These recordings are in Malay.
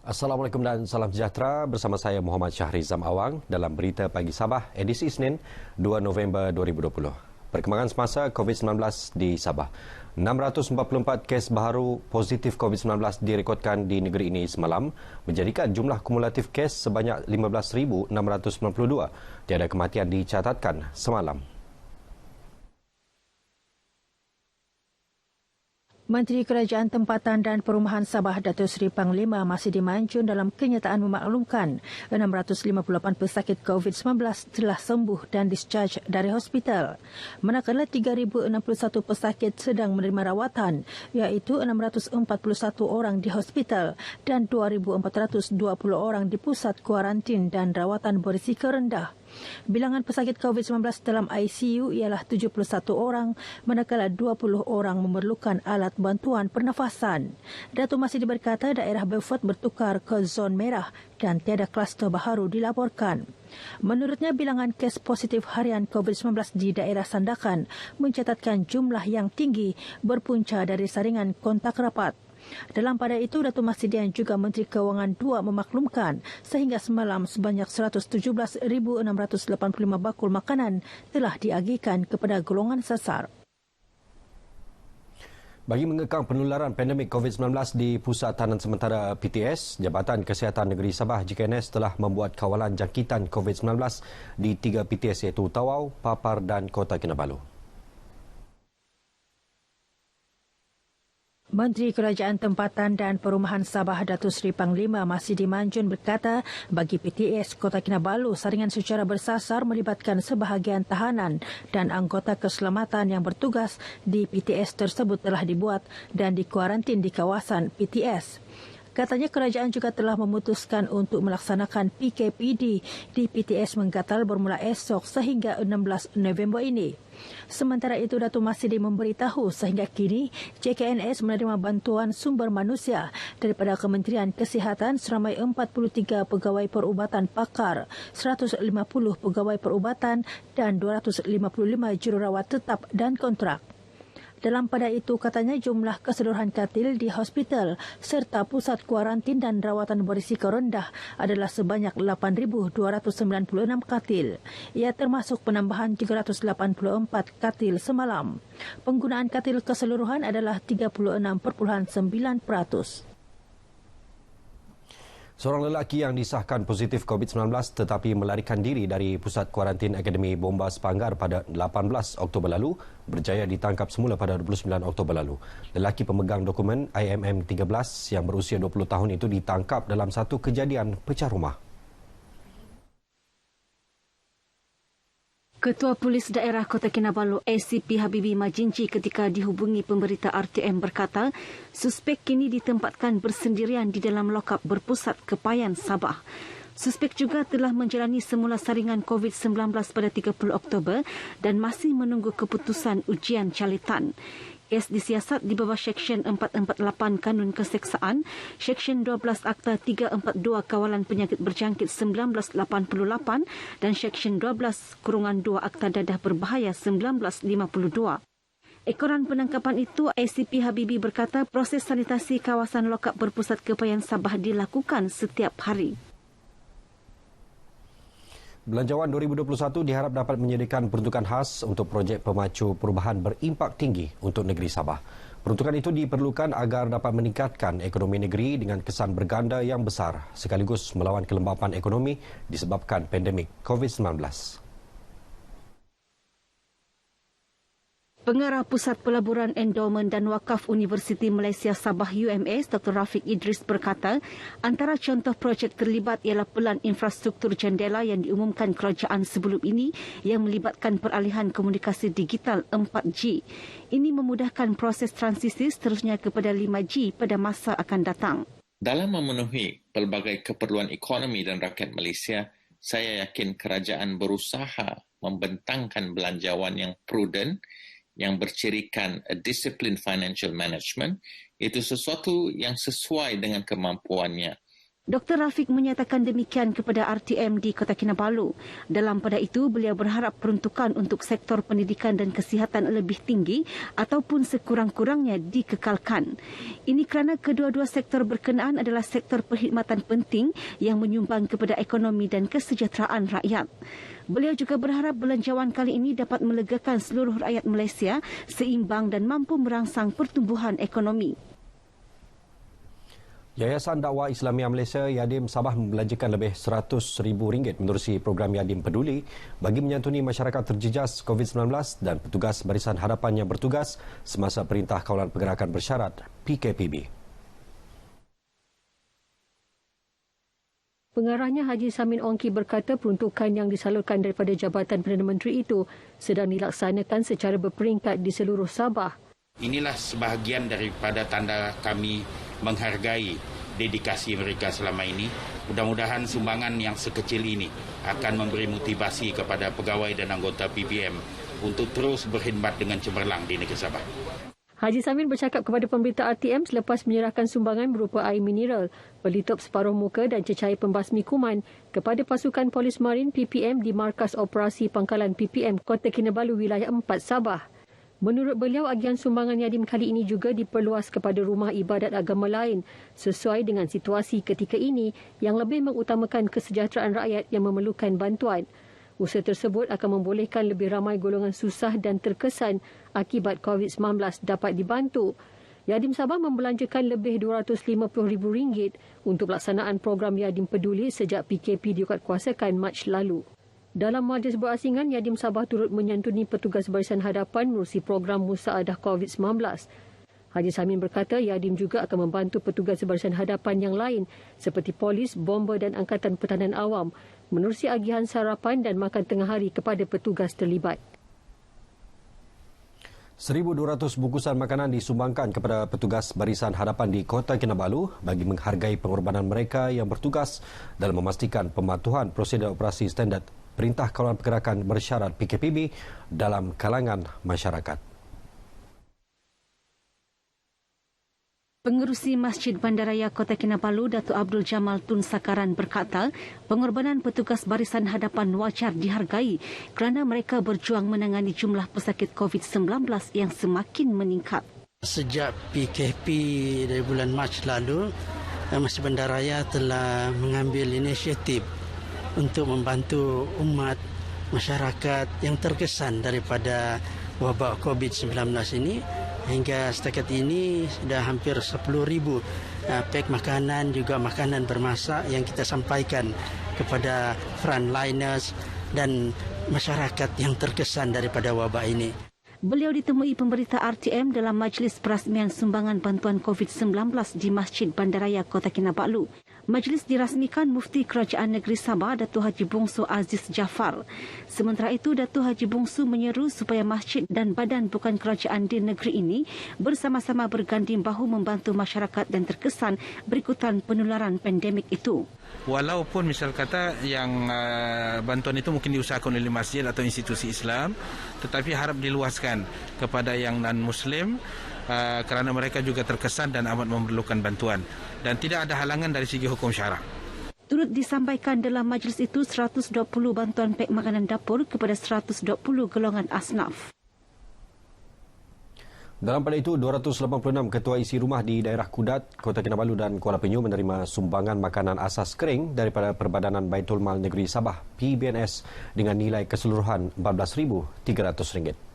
Assalamualaikum dan salam sejahtera, bersama saya Muhammad Syahrizam Awang dalam Berita Pagi Sabah edisi Isnin 2 November 2020. Perkembangan semasa COVID-19 di Sabah. 644 kes baru positif COVID-19 direkodkan di negeri ini semalam, menjadikan jumlah kumulatif kes sebanyak 15,692. Tiada kematian dicatatkan semalam. Menteri Kerajaan Tempatan dan Perumahan Sabah Datuk Seri Panglima Masidi Manjun dalam kenyataan memaklumkan 658 pesakit COVID-19 telah sembuh dan discharge dari hospital. Manakala 3,061 pesakit sedang menerima rawatan, iaitu 641 orang di hospital dan 2,420 orang di pusat kuarantin dan rawatan berisiko rendah. Bilangan pesakit COVID-19 dalam ICU ialah 71 orang, manakala 20 orang memerlukan alat bantuan pernafasan. Datuk Masidi berkata daerah Beaufort bertukar ke zon merah dan tiada kluster baharu dilaporkan. Menurutnya, bilangan kes positif harian COVID-19 di daerah Sandakan mencatatkan jumlah yang tinggi berpunca dari saringan kontak rapat. Dalam pada itu, Datuk Masidi dan juga Menteri Kewangan II memaklumkan sehingga semalam sebanyak 117,685 bakul makanan telah diagihkan kepada golongan sasar. Bagi mengekang penularan pandemik COVID-19 di Pusat Tahanan Sementara PTS, Jabatan Kesihatan Negeri Sabah JKNS telah membuat kawalan jangkitan COVID-19 di 3 PTS iaitu Tawau, Papar dan Kota Kinabalu. Menteri Kerajaan Tempatan dan Perumahan Sabah Datuk Seri Panglima Masidi Manjun berkata bagi PTS Kota Kinabalu, saringan secara bersasar melibatkan sebahagian tahanan dan anggota keselamatan yang bertugas di PTS tersebut telah dibuat dan dikuarantin di kawasan PTS. Katanya kerajaan juga telah memutuskan untuk melaksanakan PKPD di PTS Menggatal bermula esok sehingga 16 November ini. Sementara itu, Datuk Masidi memberitahu sehingga kini JKNS menerima bantuan sumber manusia daripada Kementerian Kesihatan seramai 43 pegawai perubatan pakar, 150 pegawai perubatan dan 255 jururawat tetap dan kontrak. Dalam pada itu, katanya jumlah keseluruhan katil di hospital serta pusat kuarantin dan rawatan berisiko rendah adalah sebanyak 8,296 katil. Ia termasuk penambahan 384 katil semalam. Penggunaan katil keseluruhan adalah 36,9%. Seorang lelaki yang disahkan positif COVID-19 tetapi melarikan diri dari pusat kuarantin Akademi Bombas Panggar pada 18 Oktober lalu berjaya ditangkap semula pada 29 Oktober lalu. Lelaki pemegang dokumen IMM 13 yang berusia 20 tahun itu ditangkap dalam satu kejadian pecah rumah. Ketua Polis Daerah Kota Kinabalu ACP Habibi Majinci ketika dihubungi pemberita RTM berkata suspek kini ditempatkan bersendirian di dalam lokap berpusat Kepayan, Sabah. Suspek juga telah menjalani semula saringan COVID-19 pada 30 Oktober dan masih menunggu keputusan ujian calitan. Kes disiasat di bawah Seksyen 448 Kanun Keseksaan, Seksyen 12 Akta 342 Kawalan Penyakit Berjangkit 1988 dan Seksyen 12-2 Akta Dadah Berbahaya 1952. Ekoran penangkapan itu, ACP Habibi berkata proses sanitasi kawasan lokap berpusat Kepayan Sabah dilakukan setiap hari. Belanjawan 2021 diharap dapat menyediakan peruntukan khas untuk projek pemacu perubahan berimpak tinggi untuk negeri Sabah. Peruntukan itu diperlukan agar dapat meningkatkan ekonomi negeri dengan kesan berganda yang besar sekaligus melawan kelembapan ekonomi disebabkan pandemik COVID-19. Pengarah Pusat Pelaburan Endowment dan Wakaf Universiti Malaysia Sabah UMS, Dr. Rafiq Idris berkata, antara contoh projek terlibat ialah pelan infrastruktur jendela yang diumumkan kerajaan sebelum ini yang melibatkan peralihan komunikasi digital 4G. Ini memudahkan proses transisi seterusnya kepada 5G pada masa akan datang. Dalam memenuhi pelbagai keperluan ekonomi dan rakyat Malaysia, saya yakin kerajaan berusaha membentangkan belanjawan yang prudent yang bercirikan discipline financial management, itu sesuatu yang sesuai dengan kemampuannya. Dr. Rafiq menyatakan demikian kepada RTM di Kota Kinabalu. Dalam pada itu, beliau berharap peruntukan untuk sektor pendidikan dan kesihatan lebih tinggi ataupun sekurang-kurangnya dikekalkan. Ini kerana kedua-dua sektor berkenaan adalah sektor perkhidmatan penting yang menyumbang kepada ekonomi dan kesejahteraan rakyat. Beliau juga berharap belanjawan kali ini dapat melegakan seluruh rakyat Malaysia seimbang dan mampu merangsang pertumbuhan ekonomi. Yayasan Dakwah Islamiah Malaysia Yadim Sabah membelanjakan lebih RM100,000 menerusi program Yadim Peduli bagi menyantuni masyarakat terjejas COVID-19 dan petugas Barisan Hadapan yang bertugas semasa Perintah Kawalan Pergerakan Bersyarat PKPB. Pengarahnya Haji Samin Ongki berkata peruntukan yang disalurkan daripada Jabatan Perdana Menteri itu sedang dilaksanakan secara berperingkat di seluruh Sabah. Inilah sebahagian daripada tanda kami menghargai dedikasi mereka selama ini. Mudah-mudahan sumbangan yang sekecil ini akan memberi motivasi kepada pegawai dan anggota PPM untuk terus berkhidmat dengan cemerlang di negeri Sabah. Haji Samin bercakap kepada pemberita RTM selepas menyerahkan sumbangan berupa air mineral, pelitup separuh muka dan cecair pembasmi kuman kepada pasukan polis marin PPM di Markas Operasi Pangkalan PPM Kota Kinabalu Wilayah 4 Sabah. Menurut beliau, agian sumbangan Yadim kali ini juga diperluas kepada rumah ibadat agama lain sesuai dengan situasi ketika ini yang lebih mengutamakan kesejahteraan rakyat yang memerlukan bantuan. Usaha tersebut akan membolehkan lebih ramai golongan susah dan terkesan akibat COVID-19 dapat dibantu. Yadim Sabah membelanjakan lebih RM250,000 untuk pelaksanaan program Yadim Peduli sejak PKP dikuatkuasakan Mac lalu. Dalam majlis berasingan, Yadim Sabah turut menyantuni petugas Barisan Hadapan menerusi program Musaadah COVID-19. Haji Samin berkata Yadim juga akan membantu petugas Barisan Hadapan yang lain seperti polis, bomba dan Angkatan Pertahanan Awam menerusi agihan sarapan dan makan tengah hari kepada petugas terlibat. 1,200 bungkusan makanan disumbangkan kepada petugas Barisan Hadapan di Kota Kinabalu bagi menghargai pengorbanan mereka yang bertugas dalam memastikan pematuhan prosedur operasi standard Perintah Kawalan Pergerakan Bersyarat PKPB dalam kalangan masyarakat. Pengerusi Masjid Bandaraya Kota Kinabalu, Datuk Abdul Jamal Tun Sakaran berkata, pengorbanan petugas Barisan Hadapan wajar dihargai kerana mereka berjuang menangani jumlah pesakit COVID-19 yang semakin meningkat. Sejak PKP dari bulan Mac lalu, Masjid Bandaraya telah mengambil inisiatif untuk membantu umat masyarakat yang terkesan daripada wabak COVID-19 ini. Hingga setakat ini sudah hampir 10,000 pek makanan, juga makanan bermasak yang kita sampaikan kepada frontliners dan masyarakat yang terkesan daripada wabak ini. Beliau ditemui pemberita RTM dalam majlis perasmian sumbangan bantuan COVID-19 di Masjid Bandaraya Kota Kinabalu. Majlis dirasmikan Mufti Kerajaan Negeri Sabah, Datuk Haji Bongsu Aziz Jaafar. Sementara itu, Datuk Haji Bongsu menyeru supaya masjid dan badan bukan kerajaan di negeri ini bersama-sama berganding bahu membantu masyarakat dan terkesan berikutan penularan pandemik itu. Walaupun misal kata yang bantuan itu mungkin diusahakan oleh masjid atau institusi Islam, tetapi harap diluaskan kepada yang non-Muslim kerana mereka juga terkesan dan amat memerlukan bantuan. Dan tidak ada halangan dari segi hukum syarak. Turut disampaikan dalam majlis itu 120 bantuan pek makanan dapur kepada 120 golongan asnaf. Dalam pada itu, 286 ketua isi rumah di daerah Kudat, Kota Kinabalu dan Kuala Penyu menerima sumbangan makanan asas kering daripada Perbadanan Baitul Mal Negeri Sabah (PBNS) dengan nilai keseluruhan RM14,300.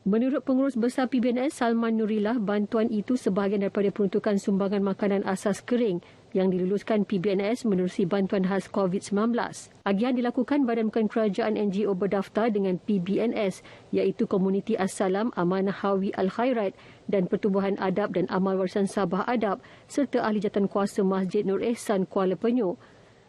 Menurut Pengurus Besar PBNS Salman Nurillah, bantuan itu sebahagian daripada peruntukan sumbangan makanan asas kering yang diluluskan PBNS menerusi bantuan khas COVID-19. Agihan dilakukan Badan Bukan Kerajaan NGO berdaftar dengan PBNS iaitu Komuniti As-Salam, Amanah Hawi Al-Khairat dan Pertubuhan Adab dan Amal Warisan Sabah Adab serta Ahli Jawatankuasa Masjid Nur Ehsan Kuala Penyu.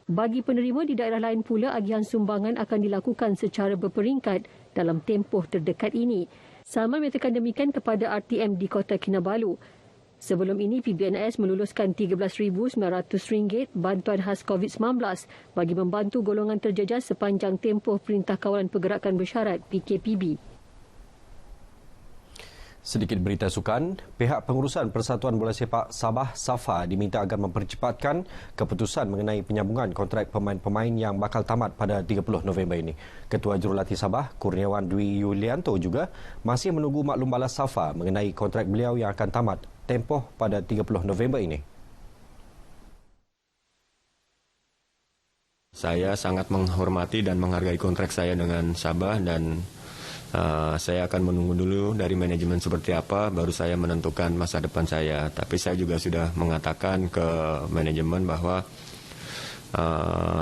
Bagi penerima di daerah lain pula, agihan sumbangan akan dilakukan secara berperingkat dalam tempoh terdekat ini. Salman menyatakan demikian kepada RTM di Kota Kinabalu. Sebelum ini, PBNS meluluskan RM13,900 bantuan khas COVID-19 bagi membantu golongan terjejas sepanjang tempoh Perintah Kawalan Pergerakan Bersyarat PKPB. Sedikit berita sukan, pihak pengurusan Persatuan Bola Sepak Sabah SAFA diminta agar mempercepatkan keputusan mengenai penyambungan kontrak pemain-pemain yang bakal tamat pada 30 November ini. Ketua Jurulatih Sabah, Kurniawan Dwi Yulianto juga masih menunggu maklum balas SAFA mengenai kontrak beliau yang akan tamat tempoh pada 30 November ini. Saya sangat menghormati dan menghargai kontrak saya dengan Sabah dan saya akan menunggu dulu dari manajemen seperti apa, baru saya menentukan masa depan saya. Tapi saya juga sudah mengatakan ke manajemen bahwa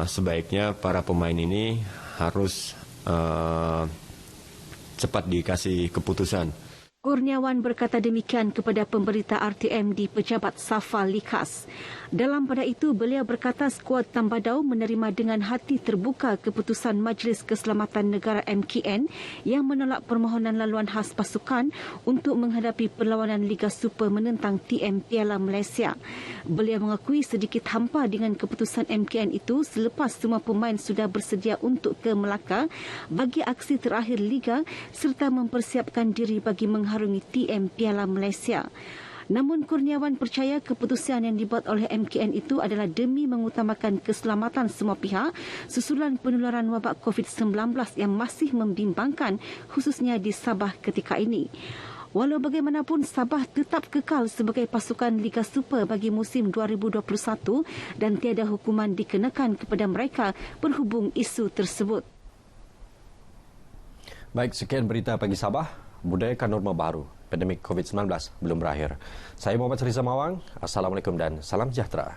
sebaiknya para pemain ini harus cepat dikasih keputusan. Kurniawan berkata demikian kepada pemberita RTM di Pejabat SAFA Likas. Dalam pada itu, beliau berkata skuad Tambadau menerima dengan hati terbuka keputusan Majlis Keselamatan Negara MKN yang menolak permohonan laluan khas pasukan untuk menghadapi perlawanan Liga Super menentang TM Piala Malaysia. Beliau mengakui sedikit hampa dengan keputusan MKN itu selepas semua pemain sudah bersedia untuk ke Melaka bagi aksi terakhir Liga serta mempersiapkan diri bagi mengharungi TM Piala Malaysia. Namun Kurniawan percaya keputusan yang dibuat oleh MKN itu adalah demi mengutamakan keselamatan semua pihak susulan penularan wabak COVID-19 yang masih membimbangkan khususnya di Sabah ketika ini. Walau bagaimanapun, Sabah tetap kekal sebagai pasukan Liga Super bagi musim 2021 dan tiada hukuman dikenakan kepada mereka berhubung isu tersebut. Baik, sekian berita pagi Sabah. Budayakan norma baru. Pandemik COVID-19 belum berakhir. Saya Muhammad Syahrizam Awang. Assalamualaikum dan salam sejahtera.